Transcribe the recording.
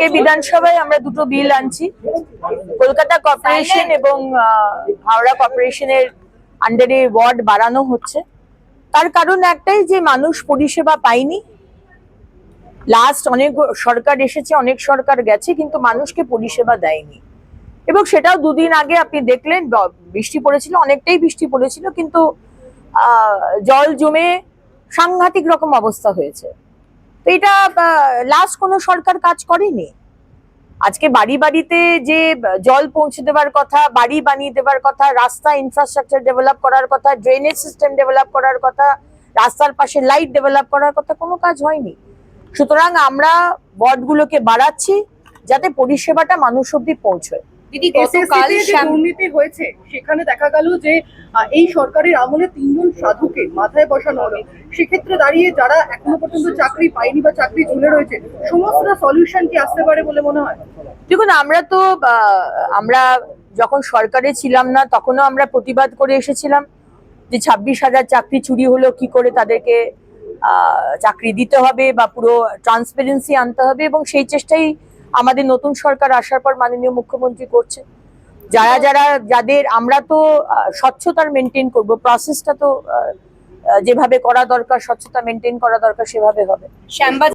আজকে বিধানসভায় আমরা দুটো বিল আনছি। কলকাতা কর্পোরেশন এবং হাওড়া কর্পোরেশনের আন্ডারে ওয়ার্ড বাড়ানো হচ্ছে। তার কারণ একটাই যে মানুষ পরিষেবা পায়নি। লাস্ট অনেক সরকার এসেছে, অনেক সরকার গেছে, কিন্তু মানুষকে পরিষেবা দেয়নি। এবং সেটাও দুদিন আগে আপনি দেখলেন, বৃষ্টি পড়েছিল, অনেকটাই বৃষ্টি পড়েছিল, কিন্তু জল জমে সাংঘাতিক রকম অবস্থা হয়েছে। তো এটা লাস্ট কোনো সরকার কাজ করেনি। আজকে বাড়ি বাড়িতে যে জল পৌঁছে দেওয়ার কথা, বাড়ি বানিয়ে দেওয়ার কথা, রাস্তা ইনফ্রাস্ট্রাকচার ডেভেলপ করার কথা, ড্রেনেজ সিস্টেম ডেভেলপ করার কথা, রাস্তার পাশে লাইট ডেভেলপ করার কথা, কোনো কাজ হয়নি। সুতরাং আমরা ওয়ার্ডগুলোকে বাড়াচ্ছি যাতে পরিষেবাটা মানুষ অব্দি পৌঁছয়। দিদি, গতকাল দুর্নীতি হয়েছে, সেখানে দেখা গেল যে এই সরকারের আমলে 3 জন সাধুকে মাথায় বসানো হলো। সেক্ষেত্রে দাঁড়িয়ে যারা এখনো পর্যন্ত চাকরি পায়নি বা চাকরি ঝুলে রয়েছে, সমস্ত সলিউশন কি আসতে পারে বলে মনে হয়? দেখুন, আমরা যখন সরকারে ছিলাম না তখনও আমরা প্রতিবাদ করে এসেছিলাম যে 26,000 চাকরি চুরি হলো, কি করে তাদেরকে চাকরি দিতে হবে বা পুরো ট্রান্সপারেন্সি আনতে হবে, এবং সেই চেষ্টাই আমাদের নতুন সরকার আসার পর মাননীয় মুখ্যমন্ত্রী করছে। যাদের আমরা তো স্বচ্ছতার মেনটেন করব, প্রসেসটা তো যেভাবে করা দরকার, স্বচ্ছতা মেনটেন করা দরকার, সেভাবে হবে। শ্যামবাজার